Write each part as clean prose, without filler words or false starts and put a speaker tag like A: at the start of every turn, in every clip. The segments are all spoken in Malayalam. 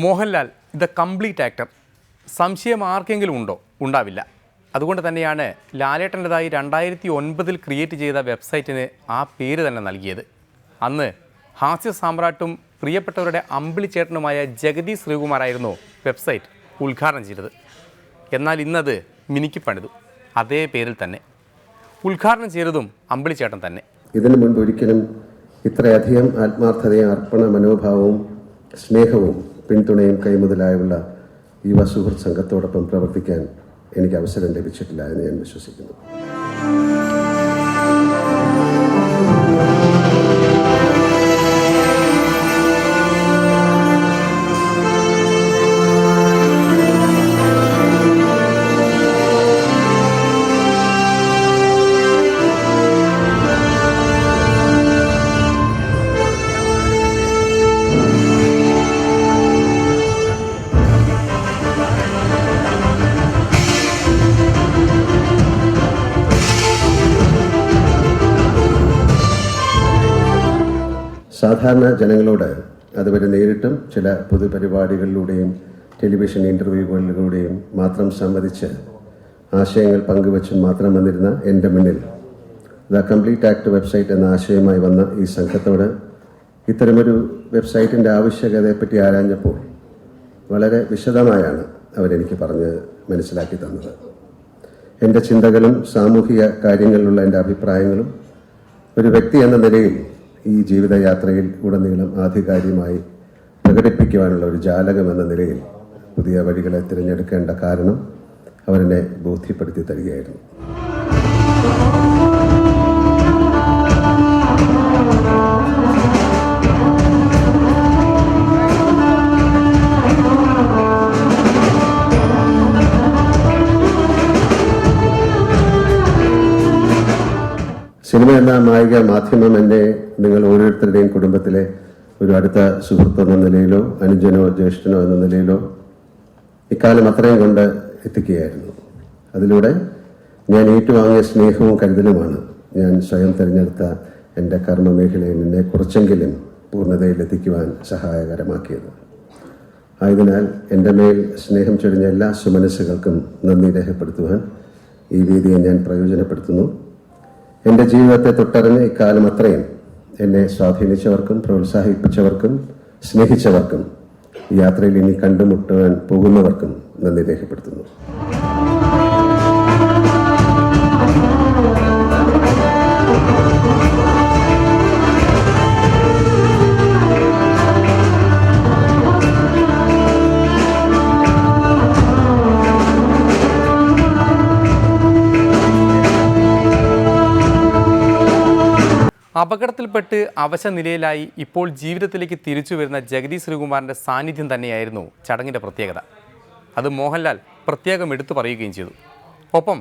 A: Mohanlal the complete actor. സംശയം ആർക്കെങ്കിലും ഉണ്ടോ? ഉണ്ടാവില്ല. അതുകൊണ്ട് തന്നെയാണ് ലാലേട്ടൻ്റെതായി 2009 ക്രിയേറ്റ് ചെയ്ത വെബ്സൈറ്റിന് ആ പേര് തന്നെ നൽകിയത്. അന്ന് ഹാസ്യ സാമ്രാട്ടും പ്രിയപ്പെട്ടവരുടെ അമ്പിളിച്ചേട്ടനുമായ ജഗതി ശ്രീകുമാറായിരുന്നു വെബ്സൈറ്റ് ഉദ്ഘാടനം ചെയ്തത്. എന്നാൽ ഇന്നത് മിനിക്ക് പണിതു അതേ പേരിൽ തന്നെ. ഉദ്ഘാടനം ചെയ്തതും അമ്പിളിച്ചേട്ടൻ തന്നെ.
B: ഇതിനു മുൻപ് ഒരിക്കലും ഇത്രയധികം ആത്മാർത്ഥതയും അർപ്പണ മനോഭാവവും സ്നേഹവും പിന്തുണയും കൈമുതലായുള്ള യുവ സുഹൃത്ത് സംഘത്തോടൊപ്പം പ്രവർത്തിക്കാൻ എനിക്ക് അവസരം ലഭിച്ചിട്ടില്ല എന്ന് ഞാൻ വിശ്വസിക്കുന്നു. സാധാരണ ജനങ്ങളോട് അതുവരെ നേരിട്ടും ചില പൊതുപരിപാടികളിലൂടെയും ടെലിവിഷൻ ഇൻ്റർവ്യൂകളിലൂടെയും മാത്രം സംവദിച്ച് ആശയങ്ങൾ പങ്കുവച്ചും മാത്രം വന്നിരുന്ന എൻ്റെ മുന്നിൽ ദ കംപ്ലീറ്റ് ആക്ട് വെബ്സൈറ്റ് എന്ന ആശയമായി വന്ന ഈ സംഘത്തോട് ഇത്തരമൊരു വെബ്സൈറ്റിൻ്റെ ആവശ്യകതയെപ്പറ്റി ആരാഞ്ഞപ്പോൾ വളരെ വിശദമായാണ് അവരെനിക്ക് പറഞ്ഞ് മനസ്സിലാക്കി തന്നത്. എൻ്റെ ചിന്തകളും സാമൂഹിക കാര്യങ്ങളിലുള്ള എൻ്റെ അഭിപ്രായങ്ങളും ഒരു വ്യക്തി എന്ന നിലയിൽ ഈ ജീവിതയാത്രയിൽ ഉടനീളം ആധികാരികമായി പ്രകടിപ്പിക്കുവാനുള്ള ഒരു ജാലകം എന്ന നിലയിൽ പുതിയ വഴികളെ തിരഞ്ഞെടുക്കേണ്ട കാരണം അവരെന്നെ ബോധ്യപ്പെടുത്തി തരികയായിരുന്നു. സിനിമ എന്ന മായിക മാധ്യമം എന്നെ നിങ്ങൾ ഓരോരുത്തരുടെയും കുടുംബത്തിലെ ഒരു അടുത്ത സുഹൃത്ത് എന്ന നിലയിലോ അനുജനോ ജ്യേഷ്ഠനോ എന്ന നിലയിലോ ഇക്കാലം അത്രയും കൊണ്ട് എത്തിക്കുകയായിരുന്നു. അതിലൂടെ ഞാൻ ഏറ്റുവാങ്ങിയ സ്നേഹവും കരുതലുമാണ് ഞാൻ സ്വയം തിരഞ്ഞെടുത്ത എൻ്റെ കർമ്മമേഖലയിൽ എന്നെ കുറച്ചെങ്കിലും പൂർണ്ണതയിലെത്തിക്കുവാൻ സഹായകരമാക്കിയത്. ആയതിനാൽ എൻ്റെ മേൽ സ്നേഹം ചൊരിഞ്ഞ എല്ലാ സുമനസ്സുകൾക്കും നന്ദി രേഖപ്പെടുത്തുവാൻ ഈ വേദിയെ ഞാൻ പ്രയോജനപ്പെടുത്തുന്നു. എൻ്റെ ജീവിതത്തെ തൊട്ടറിഞ്ഞ് ഇക്കാലം അത്രയും എന്നെ സ്വാധീനിച്ചവർക്കും പ്രോത്സാഹിപ്പിച്ചവർക്കും സ്നേഹിച്ചവർക്കും യാത്രയിൽ ഇനി കണ്ടുമുട്ടുവാൻ പോകുന്നവർക്കും നന്ദി രേഖപ്പെടുത്തുന്നു.
A: അപകടത്തിൽപ്പെട്ട് അവശ നിലയിലായി ഇപ്പോൾ ജീവിതത്തിലേക്ക് തിരിച്ചു വരുന്ന ജഗതി ശ്രീകുമാറിൻ്റെ സാന്നിധ്യം തന്നെയായിരുന്നു ചടങ്ങിൻ്റെ പ്രത്യേകത. അത് മോഹൻലാൽ പ്രത്യേകം എടുത്തു പറയുകയും ചെയ്തു. ഒപ്പം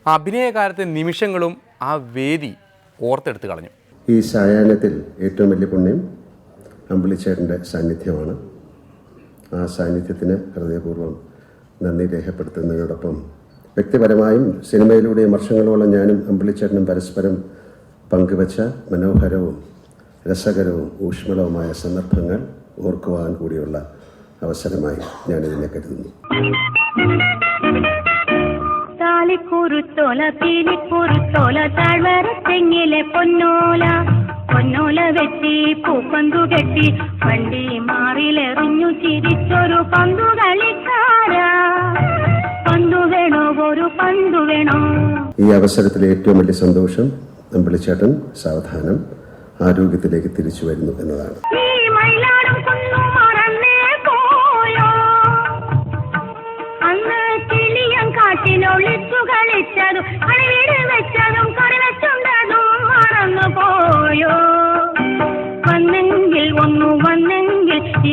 A: അഭിനയകാലത്തെ നിമിഷങ്ങളും ആ വേദി ഓർത്തെടുത്ത് കളഞ്ഞു.
B: ഈ സായാഹ്നത്തിൽ ഏറ്റവും വലിയ പുണ്യം അമ്പിളിച്ചേട്ടൻ്റെ സാന്നിധ്യമാണ്. ആ സാന്നിധ്യത്തിന് ഹൃദയപൂർവ്വം നന്ദി രേഖപ്പെടുത്തുന്നതിനോടൊപ്പം വ്യക്തിപരമായും സിനിമയിലൂടെയും വർഷങ്ങളോളം ഞാനും അമ്പിളിച്ചേട്ടനും പരസ്പരം പങ്കുവച്ച മനോഹരവും രസകരവും ഊഷ്മളവുമായ സന്ദർഭങ്ങൾ ഓർക്കുവാൻ കൂടിയുള്ള അവസരമായി ഞാനിതിനെ കരുതുന്നു. ഈ അവസരത്തിലെ ഏറ്റവും വലിയ സന്തോഷം അമ്പിളിച്ചേട്ടൻ സാവധാനം ആരോഗ്യത്തിലേക്ക് തിരിച്ചു വരുന്നു എന്നതാണ്.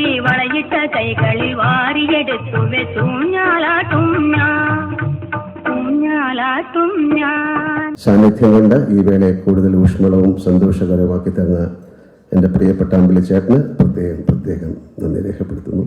C: ഈ വളയിട്ട കൈകളിൽ വാരിയെടുത്തു വെച്ചൂഞ്ഞാലാട്ടും ഞാൻ.
B: സാന്നിധ്യം കൊണ്ട് ഈ വേളയെ കൂടുതൽ ഊഷ്മളവും സന്തോഷകരമാക്കി തന്ന എൻ്റെ പ്രിയപ്പെട്ട അമ്പിളിച്ചേട്ടന് പ്രത്യേകം നന്ദി രേഖപ്പെടുത്തുന്നു.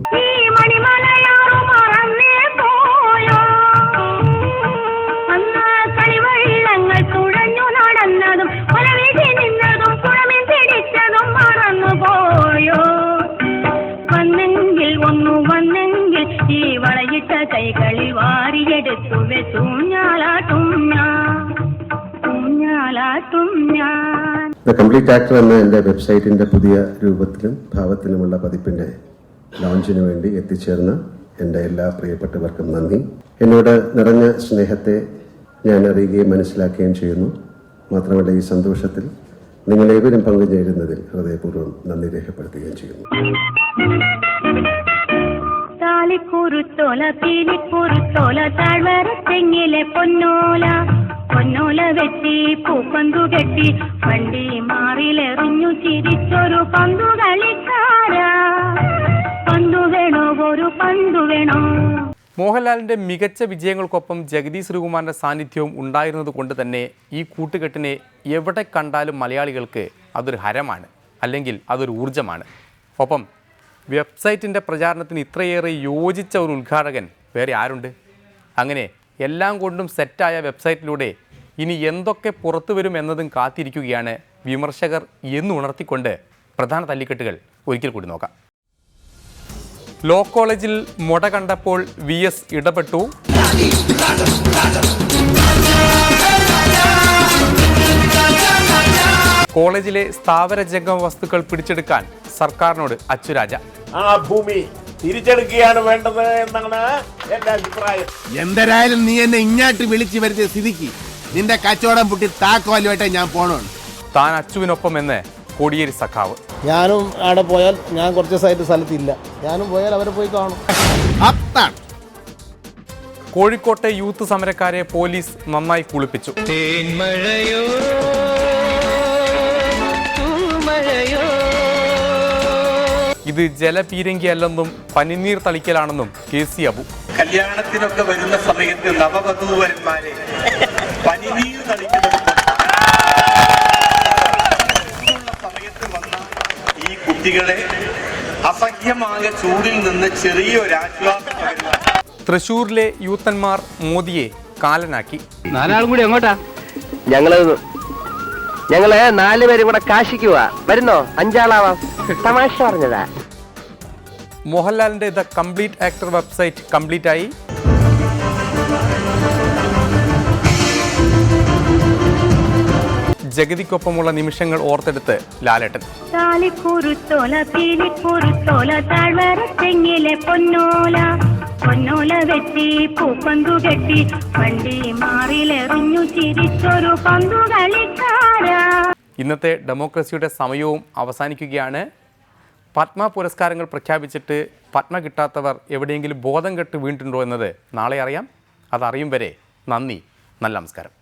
C: ഒന്നു കൈകളിൽ വാരിയെടുത്തു വെച്ചൂഞ്ഞാലാട്ടും ഞാൻ ഊഞ്ഞാലാട്ടും ഞാൻ.
B: ദ കംപ്ലീറ്റ് ആക്ടർ എന്ന എൻ്റെ വെബ്സൈറ്റിൻ്റെ പുതിയ രൂപത്തിലും ഭാവത്തിലുമുള്ള പതിപ്പിൻ്റെ ലോഞ്ചിന് വേണ്ടി എത്തിച്ചേർന്ന എൻ്റെ എല്ലാ പ്രിയപ്പെട്ടവർക്കും നന്ദി. എന്നോട് നിറഞ്ഞ സ്നേഹത്തെ ഞാൻ അറിയുകയും മനസ്സിലാക്കുകയും ചെയ്യുന്നു. മാത്രമല്ല, ഈ സന്തോഷത്തിൽ നിങ്ങളേവരും പങ്കുചേരുന്നതിൽ ഹൃദയപൂർവ്വം നന്ദി രേഖപ്പെടുത്തുകയും ചെയ്യുന്നു.
C: താലിക്കുറുത്തോല പീലിക്കുറുത്തോല താഴ്വരത്തെങ്ങിലെ പൊന്നോല പൊന്നോല വെട്ടി പൂപ്പന്തു കെട്ടി വണ്ടി മാറിലെറിഞ്ഞു ചിരിച്ചൊരു പന്തു കളിക്കാരാ. പന്തു വേണോ, ഒരു പന്തു വേണോ.
A: മോഹൻലാലിൻ്റെ മികച്ച വിജയങ്ങൾക്കൊപ്പം ജഗതി ശ്രീകുമാറിൻ്റെ സാന്നിധ്യവും ഉണ്ടായിരുന്നത് കൊണ്ട് തന്നെ ഈ കൂട്ടുകെട്ടിനെ എവിടെ കണ്ടാലും മലയാളികൾക്ക് അതൊരു ഹരമാണ്, അല്ലെങ്കിൽ അതൊരു ഊർജ്ജമാണ്. ഒപ്പം വെബ്സൈറ്റിൻ്റെ പ്രചാരണത്തിന് ഇത്രയേറെ യോജിച്ച ഒരു ഉദ്ഘാടകൻ വേറെ ആരുണ്ട്? അങ്ങനെ എല്ലാം കൊണ്ടും സെറ്റായ വെബ്സൈറ്റിലൂടെ ഇനി എന്തൊക്കെ പുറത്തു വരും എന്നതും കാത്തിരിക്കുകയാണ് വിമർശകർ എന്നുണർത്തിക്കൊണ്ട് പ്രധാന തല്ലിക്കെട്ടുകൾ ഒരിക്കൽ കൂടി നോക്കാം. ലോ കോളേജിൽ മുട കണ്ടപ്പോൾ VS ഇടപെട്ടു. കോളേജിലെ സ്ഥാവര ജംഗമ വസ്തുക്കൾ പിടിച്ചെടുക്കാൻ സർക്കാരിനോട് അച്ചുരാജ.
D: ആ ഭൂമി തിരിച്ചെടുക്കുകയാണ് വേണ്ടത് എന്നാണ് എന്റെ അഭിപ്രായം.
E: എന്തായാലും നീ എന്നെ ഇങ്ങോട്ട് വിളിച്ചു വരുത്തിയ സ്ഥിതിക്ക് നിന്റെ കച്ചവടം പൊട്ടി താക്കോലുമായിട്ട് ഞാൻ പോണോണ്ട്.
A: താൻ അച്ചുവിനൊപ്പം എന്ന് കോടിയേരി സഖാവ്.
F: ഞാനും അവിടെ പോയാൽ, ഞാൻ കുറച്ച് ദിവസമായിട്ട് സ്ഥലത്തില്ല, ഞാനും പോയാൽ അവരെ പോയി കാണും.
E: അത്താണ്
A: കോഴിക്കോട്ടെ യൂത്ത് സമരക്കാരെ പോലീസ് നന്നായി കുളിപ്പിച്ചു. ഇത് ജലപീരങ്കി അല്ലെന്നും പനിനീർ തളിക്കലാണെന്നും KC അബു.
G: കല്യാണത്തിനൊക്കെ വരുന്ന സമയത്ത് നവവധൂവരന്മാരെ പനിനീർ തളിക്കുന്നത് സമയത്ത് വന്ന ഈ കുട്ടികളെ അസഹ്യമായ ചൂടിൽ നിന്ന് ചെറിയൊരാശ്വാസം പകരുക.
A: തൃശൂരിലെ യൂത്തന്മാർ മോദിയെ കാലനാക്കി.
H: നാലാളും കൂടി എങ്ങോട്ടാ? ഞങ്ങള് 4 പേരും കൂടെ കാശിക്ക് പോവാ. വരുന്നോ? 5 ആളാവാം. തമാശ പറഞ്ഞതാ.
A: മോഹൻലാലിന്റെ the complete actor website complete ആയി. ജഗതിക്കൊപ്പമുള്ള നിമിഷങ്ങൾ ഓർത്തെടുത്ത് ലാലേട്ടൻ.
C: താലിക്കുറുത്തോല പീലിക്കുറുത്തോല താഴ്വരത്തെങ്ങിലെ പൊന്നോല പൊന്നോല വെട്ടി പൂപ്പന്തു കെട്ടി വണ്ടി മാറിലെറിഞ്ഞു ചിരിച്ചൊരു പന്തു കളിക്കാരാ.
A: ഇന്നത്തെ ഡെമോക്രസിയുടെ സമയവും അവസാനിക്കുകയാണ്. പത്മ പുരസ്കാരങ്ങൾ പ്രഖ്യാപിച്ചിട്ട് പത്മ കിട്ടാത്തവർ എവിടെയെങ്കിലും ബോധം കെട്ട് വീണിട്ടുണ്ടോ എന്നത് നാളെ അറിയാം. അതറിയും വരെ നന്ദി, നല്ല നമസ്കാരം.